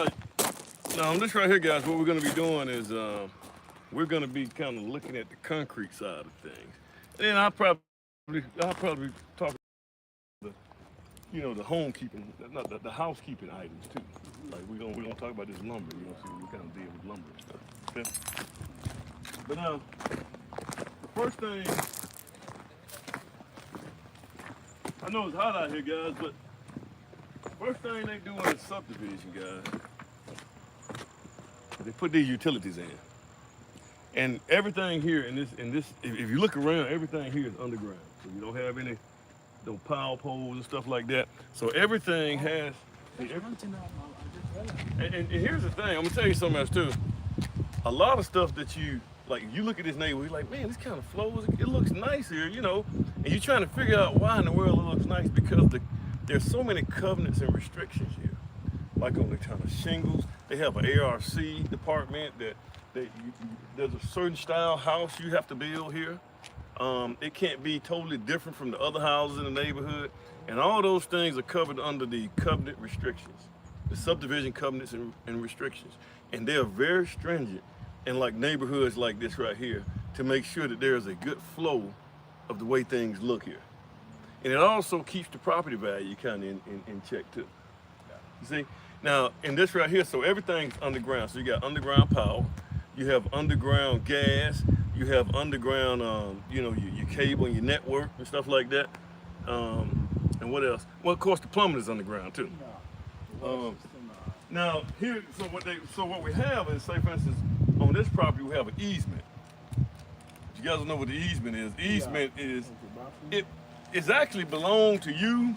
right, now on this right here, guys, what we're going to be doing is we're going to be kind of looking at the concrete side of things. And then I'll probably talk about the home keeping, not the housekeeping items too. Like we're gonna talk about this lumber. So we kind of deal with lumber and stuff. Okay. But now, the first thing I know it's hot out here, guys, but first thing they do in a subdivision, guys, they put these utilities in. And everything here if you look around, everything here is underground. So you don't have any no power poles and stuff like that. So everything has. And here's the thing, I'm gonna tell you something else too. A lot of stuff that you look at this neighborhood, you're like, man, this kind of flows. It looks nice here, and you're trying to figure out why in the world it looks nice because there's so many covenants and restrictions here. Like on the kind of shingles, they have an ARC department there's a certain style house you have to build here. It can't be totally different from the other houses in the neighborhood. And all those things are covered under the covenant restrictions, the subdivision covenants and restrictions. And they're very stringent in like neighborhoods like this right here to make sure that there's a good flow of the way things look here. And it also keeps the property value kind of in check too. You see? Now, in this right here, so everything's underground. So you got underground power, you have underground gas, you have underground, your cable and your network and stuff like that. And what else? Well, of course, the plumbing is underground too. Now here, so what we have is, say for instance, on this property we have an easement. You guys know what the easement is. Easement is it's actually belong to you,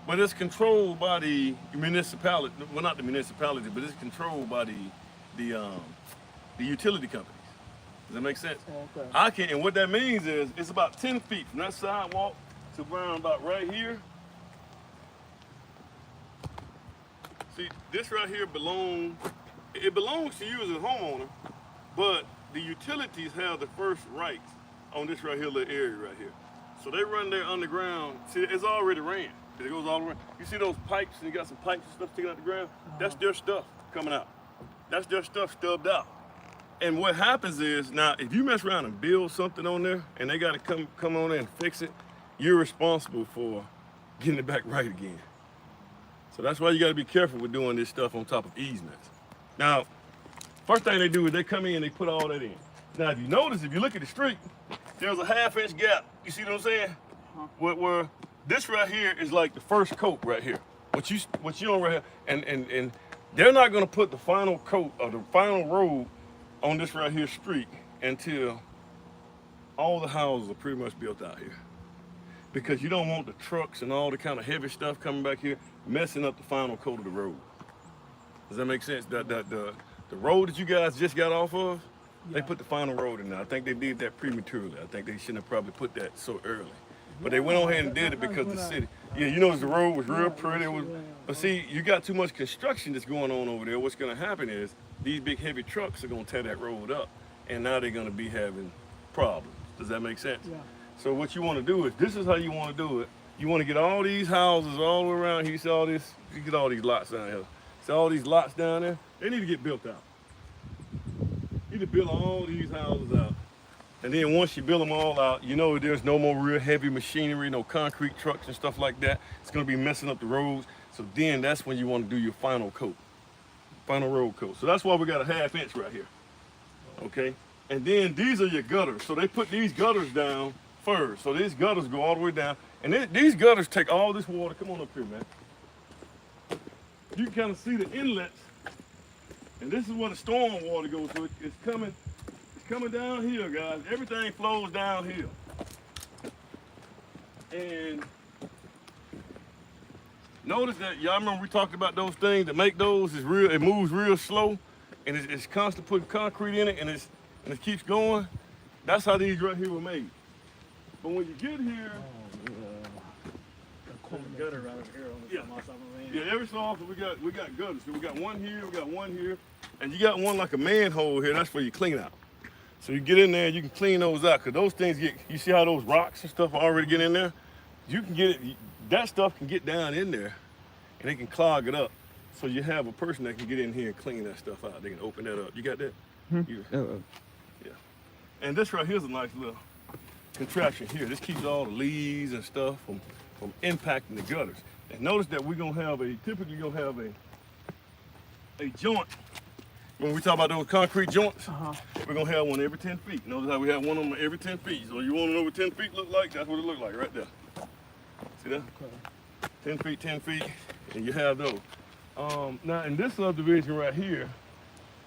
but it's controlled by the municipality. Well, not the municipality, but it's controlled by the utility companies. Does that make sense? Okay. And what that means is it's about 10 feet from that sidewalk to around about right here. See, this right here belongs to you as a homeowner, but the utilities have the first rights on this right here little area right here. So they run their underground. See, it's already ran. It goes all the way. You see those pipes, and you got some pipes and stuff sticking out the ground? That's their stuff coming out. That's their stuff stubbed out. And what happens is, now, if you mess around and build something on there, and they got to come on there and fix it, you're responsible for getting it back right again. So that's why you got to be careful with doing this stuff on top of easements. Now, first thing they do is they come in and they put all that in. Now, if you notice, if you look at the street, there's a 1/2 inch gap. You see what I'm saying? Where this right here is like the first coat right here. What you on right here, and they're not gonna put the final coat or the final road on this right here street until all the houses are pretty much built out here. Because you don't want the trucks and all the kind of heavy stuff coming back here messing up the final coat of the road. Does that make sense? The road that you guys just got off of, they put the final road in there. I think they did that prematurely. I think they shouldn't have probably put that so early. But they went on ahead and did it because the city. Yeah, the road was real pretty. But see, you got too much construction that's going on over there. What's going to happen is these big heavy trucks are going to tear that road up, and now they're going to be having problems. Does that make sense? Yeah. So what you want to do is, this is how you want to do it. You want to get all these houses all the way around here. You see all this? You get all these lots down here. See all these lots down there? They need to get built out. You need to build all these houses out. And then once you build them all out, there's no more real heavy machinery, no concrete trucks and stuff like that. It's going to be messing up the roads. So then that's when you want to do your final coat, final road coat. So that's why we got a 1/2 inch right here. Okay? And then these are your gutters. So they put these gutters down first. So these gutters go all the way down. And these gutters take all this water. Come on up here, man. You can kind of see the inlets. And this is where the storm water goes. So it's coming down here, guys. Everything flows downhill. And notice that, y'all remember we talked about those things that make those, it moves real slow, and it's constant putting concrete in it, and it keeps going. That's how these right here were made. But when you get here, Gutter right over here on the yeah, every so often we got gutters. So we got one here, and you got one like a manhole here. That's for your clean out. So you get in there, you can clean those out, because those things you see how those rocks and stuff already get in there? You can get it, that stuff can get down in there, and it can clog it up. So you have a person that can get in here and clean that stuff out. They can open that up. You got that? You- yeah. And this right here is a nice little contraption here. This keeps all the leaves and stuff from impacting the gutters. And notice that we're gonna have typically gonna have a joint. When we talk about those concrete joints, we're gonna have one every 10 feet. Notice how we have one of them every 10 feet. So you want to know what 10 feet look like? That's what it look like right there. See that? Okay. 10 feet, and you have those. Now in this subdivision right here,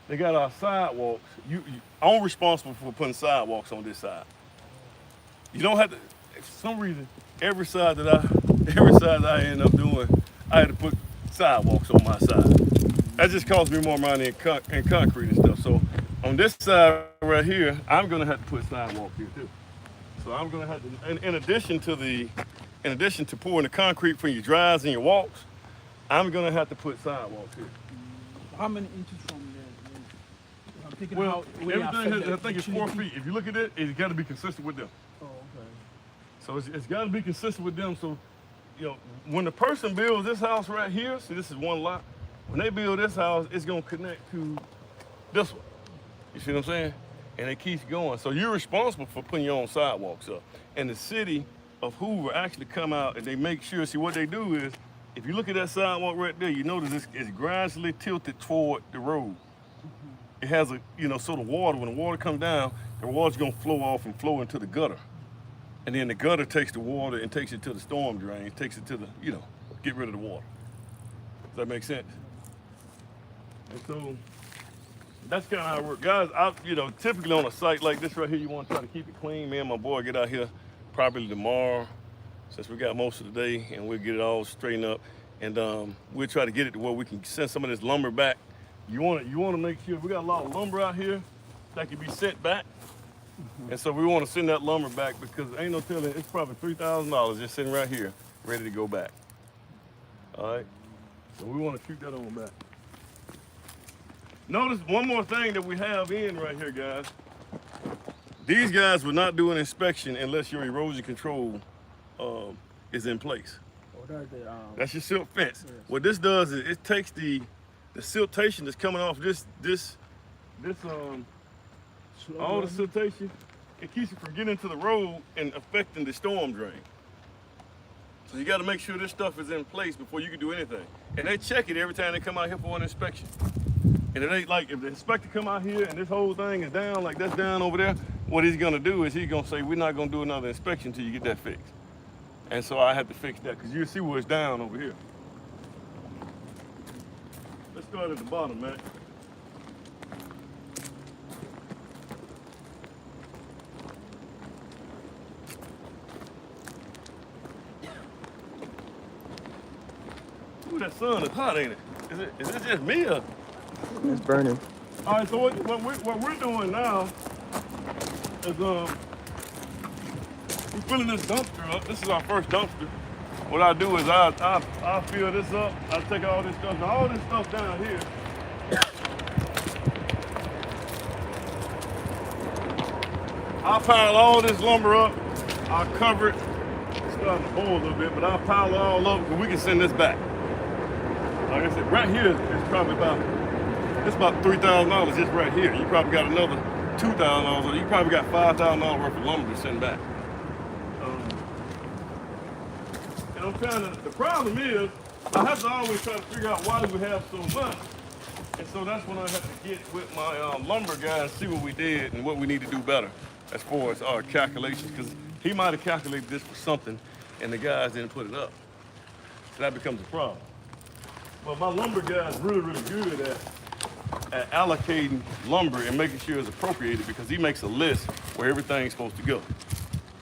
they got our sidewalks. I'm responsible for putting sidewalks on this side. You don't have to. For some reason, every side that I end up doing, I had to put sidewalks on my side. That just cost me more money in concrete and stuff. So on this side right here, I'm gonna have to put sidewalks here too. So I'm gonna have to, in addition to pouring the concrete for your drives and your walks, I'm gonna have to put sidewalks here. How many inches from there? I'm thinking Well, how will it everything affect I think it's 4 utility? feet. If you look at it, it's got to be consistent with them. Oh, okay. So it's got to be consistent with them. So, you know, when the person builds this house right here, see this is one lot. When they build this house, it's gonna connect to this one. You see what I'm saying? And it keeps going. So you're responsible for putting your own sidewalks up. And the city of Hoover actually come out and they make sure. See what they do is, if you look at that sidewalk right there, you notice it's gradually tilted toward the road. It has so the water, when the water comes down, the water's gonna flow off and flow into the gutter. And then the gutter takes the water and takes it to the storm drain, takes it to the, get rid of the water. Does that make sense? And so that's kind of how it works. Guys, typically on a site like this right here, you want to try to keep it clean. Me and my boy get out here probably tomorrow, since we got most of the day, and we'll get it all straightened up. And we'll try to get it to where we can send some of this lumber back. You want to make sure we got a lot of lumber out here that can be sent back. And so we want to send that lumber back because ain't no telling, it's probably $3,000 just sitting right here, ready to go back. All right? So we want to shoot that on back. Notice one more thing that we have in right here, guys. These guys will not do an inspection unless your erosion control is in place. That's your silt fence. Yes. What this does is it takes the siltation that's coming off all the siltation, it keeps it from getting into the road and affecting the storm drain. So you got to make sure this stuff is in place before you can do anything. And they check it every time they come out here for an inspection. And it ain't like if the inspector come out here and this whole thing is down, like that's down over there, what he's gonna do is he's gonna say, we're not gonna do another inspection until you get that fixed. And so I have to fix that because you see where it's down over here. Let's start at the bottom, man. Ooh, that sun is hot, ain't it? Is it just me or? It's burning. All right, so what we're doing now is we're filling this dumpster up. This is our first dumpster. What I do is I fill this up. I take all this stuff down here. I'll pile all this lumber up. I'll cover it. It's starting to boil a little bit, but I'll pile it all up because we can send this back. Like I said, right here is probably about $3,000 just right here. You probably got another $2,000, or you probably got $5,000 worth of lumber to send back. And I'm trying to, the problem is, I have to always try to figure out why do we have so much. And so that's when I have to get with my lumber guy and see what we did and what we need to do better as far as our calculations, because he might have calculated this for something and the guys didn't put it up. So that becomes a problem. But my lumber guy is really, really good at allocating lumber and making sure it's appropriated because he makes a list where everything's supposed to go.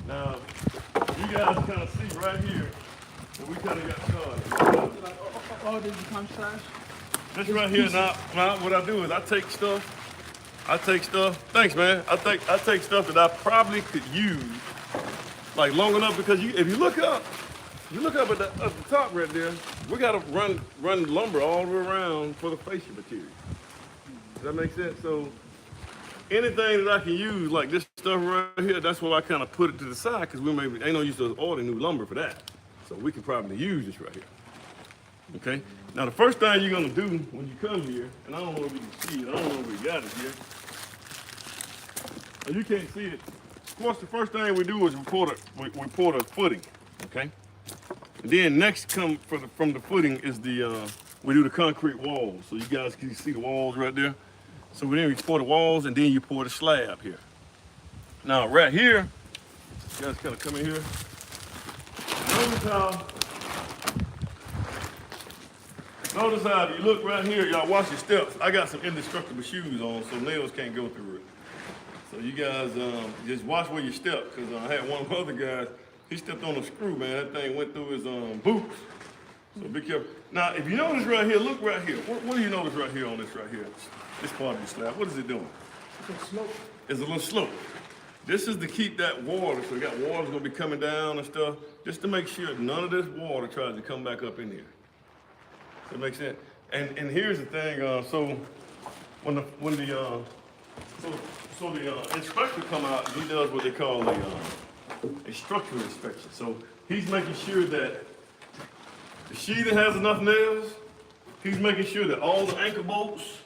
Now, you guys kind of see right here that we kind of got started. Oh, did you come trash? This right here, now what I do is I take stuff, thanks man, I take stuff that I probably could use like long enough because if you look up at the top right there, we gotta run lumber all the way around for the fascia material. Does that make sense? So anything that I can use, like this stuff right here, that's what I kind of put it to the side because ain't no use to order new lumber for that. So we can probably use this right here. Okay? Now the first thing you're gonna do when you come here, and I don't know if you can see it, I don't know if we got it here. You can't see it. Of course, the first thing we do is we pour the footing, okay? And then next come from the footing is we do the concrete walls. So you guys can see the walls right there. So then we pour the walls and then you pour the slab here. Now right here, you guys kind of come in here. Notice how if you look right here, y'all watch your steps. I got some indestructible shoes on, so nails can't go through it. So you guys just watch where you step, because I had one of the other guys, he stepped on a screw, man. That thing went through his boots. So be careful. Now, if you notice right here, look right here. What do you notice right here on this right here? This part of the slab, what is it doing? It's a slope. It's a little slope. This is to keep that water, so you got water's gonna be coming down and stuff, just to make sure none of this water tries to come back up in here. Does that make sense? And here's the thing, so when the inspector come out, he does what they call a structural inspection. So he's making sure that the sheathing has enough nails. He's making sure that all the anchor bolts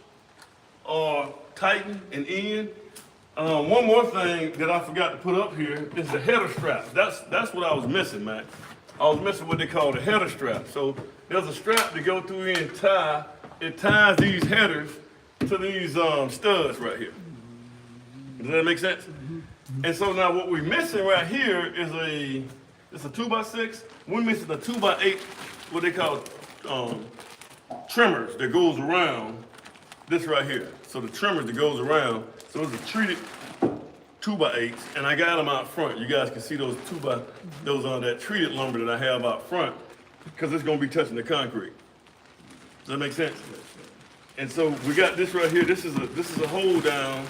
are tightened and in. One more thing that I forgot to put up here is the header strap. That's what I was missing, man. I was missing what they call the header strap. So there's a strap to go through here and tie. It ties these headers to these studs right here. Does that make sense? And so now what we're missing right here is it's a 2x6. We're missing a 2x8, what they call trimmers that goes around this right here. So the trimmers that goes around, so it's a treated 2x8s, and I got them out front. You guys can see those that treated lumber that I have out front, because it's gonna be touching the concrete. Does that make sense? And so we got this right here. This is a hold down,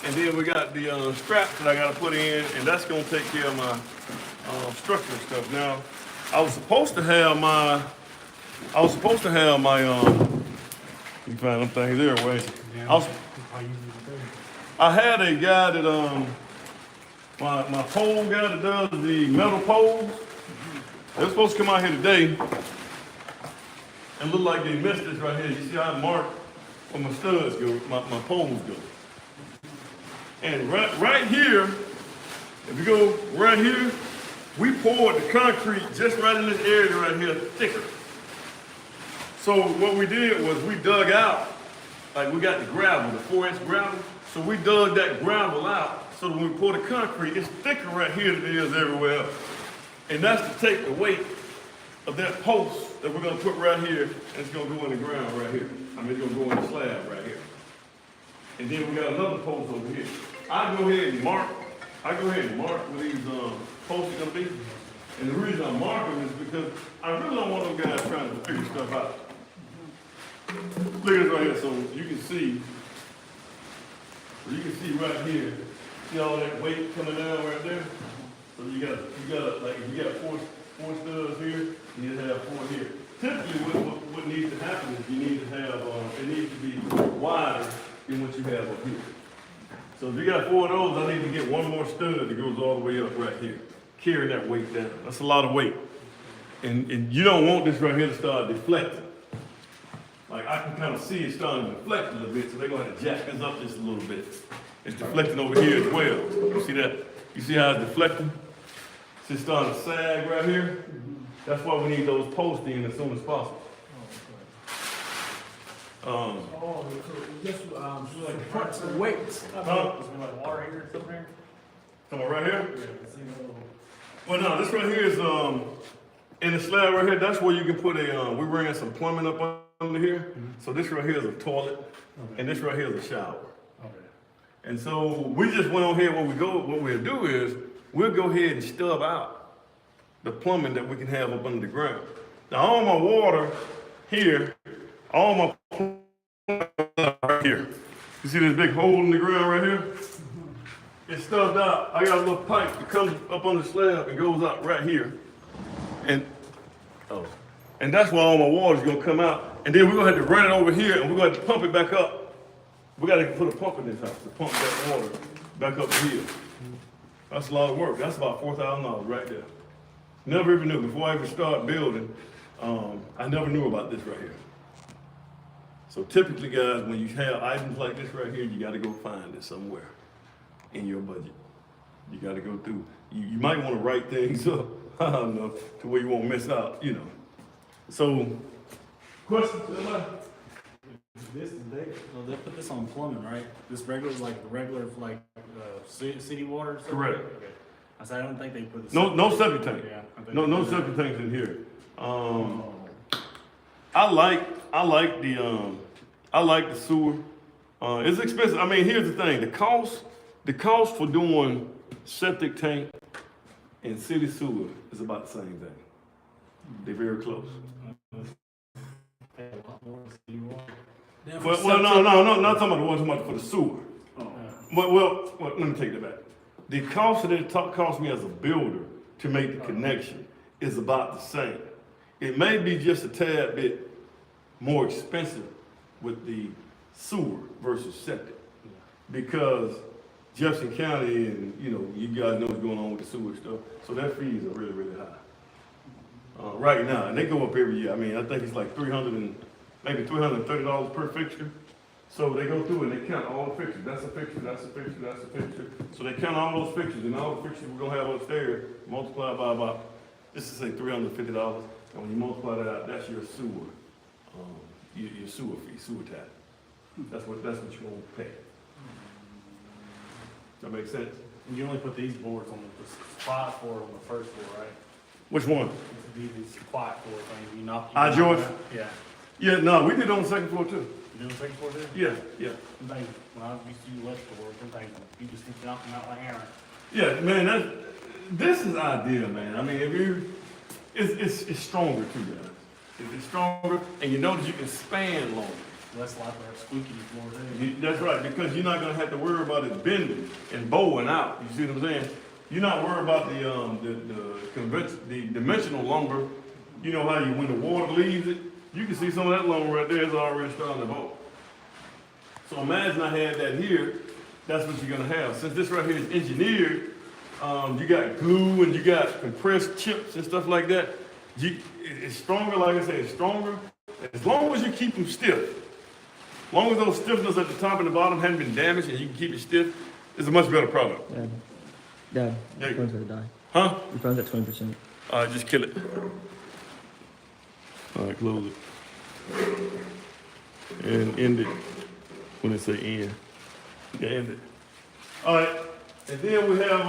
and then we got the straps that I gotta put in, and that's gonna take care of my structural stuff. Now, I was supposed to have my you find them things there, wait. I had a guy that my pole guy that does the metal poles. They're supposed to come out here today and look like they missed this right here. You see how I marked where my studs go, my poles go. And right here, if you go right here, we poured the concrete just right in this area right here, thicker. So what we did was we dug out, like we got the gravel, the 4-inch gravel. So we dug that gravel out so that when we pour the concrete, it's thicker right here than it is everywhere else. And that's to take the weight of that post that we're gonna put right here, and it's gonna go in the ground right here. I mean, it's gonna go in the slab right here. And then we got another post over here. I go ahead and mark where these posts are gonna be. And the reason I mark them is because I really don't want them guys trying to figure stuff out. Look at this right here, so you can see right here, see all that weight coming down right there? So you got like if you got four studs here, you need to have 4 here. Typically what needs to happen is you need to have it needs to be wider than what you have up here. So if you got 4 of those, I need to get one more stud that goes all the way up right here, carrying that weight down. That's a lot of weight. And you don't want this right here to start deflecting. Like I can kind of see it starting to deflect a little bit, so they're gonna have to jack this up just a little bit. It's deflecting over here as well. You see that? You see how it's deflecting? It's starting to sag right here. That's why we need those posts in as soon as possible. So just like parts of weights. Like water here, something here? Come on, right here? Well, no, this right here is, in the slab right here, that's where you can put we ran some plumbing up under here. So this right here is a toilet, and this right here is a shower. And so we just went on here, what we'll do is, we'll go ahead and stub out the plumbing that we can have up under the ground. Now all my water here, all my plumbing right here. You see this big hole in the ground right here? It's stubbed out. I got a little pipe that comes up on the slab and goes out right here. And that's why all my water's gonna come out. And then we're gonna have to run it over here and we're gonna have to pump it back up. We gotta put a pump in this house to pump that water back up here. That's a lot of work. That's about $4,000 right there. Never even knew. Before I even started building, I never knew about this right here. So typically, guys, when you have items like this right here, you gotta go find it somewhere in your budget. You gotta go through. You might wanna write things up, I don't know, to where you won't miss out, you know. So, questions, anybody? They put this on plumbing, right? This regular, like the regular, like, city water or something? Correct. Okay. I said, I don't think they put the. No septic tank. Yeah. I think No, they no put that. septic tanks in here. I like the sewer. It's expensive. I mean, here's the thing: the cost for doing septic tank and city sewer is about the same thing. They're very close. Pay a lot more than city water. Well, no, not talking about the one, talking about for the sewer. Oh. Well, let me take that back. The cost that it cost me as a builder to make the connection is about the same. It may be just a tad bit more expensive with the sewer versus septic. Because Jefferson County and, you know, you guys know what's going on with the sewer stuff, so their fees are really, really high. Right now, and they go up every year. I mean, I think it's like maybe $330 per fixture. So they go through and they count all the fixtures. That's a fixture, that's a fixture, that's a fixture. So they count all those fixtures and all the fixtures we're gonna have upstairs, multiply by about, let's just say $350. And when you multiply that out, that's your sewer, your sewer fee, sewer tax. That's what you're gonna pay. That make sense? And you only put these boards on the quiet floor on the first floor, right? Which one? These quiet floor things, you knock. George? Yeah. Yeah, no, we did it on the second floor too. You doing the second floor too? Yeah. Some things, when I used to do electrical work, some things, you just keep knocking out like hammer. Yeah, man, this is ideal, man. I mean, it's stronger too, guys. It's stronger, and you notice you can span longer. Less likely to have squeaky floor too. That's right, because you're not gonna have to worry about it bending and bowing out. You see what I'm saying? You're not worried about the dimensional lumber. You know how when the water leaves it, you can see some of that lumber right there is already starting to bow. So imagine I had that here. That's what you're gonna have. Since this right here is engineered, you got glue and you got compressed chips and stuff like that. It's stronger, like I said, it's stronger. As long as you keep them stiff. As long as those stiffness at the top and the bottom haven't been damaged and you can keep it stiff, it's a much better product. Dad, Yeah. your phone's gonna die. Huh? Your phone's at 20%. All right, just kill it. All right, close it. And end it when it say end. Yeah, end it. All right, and then we have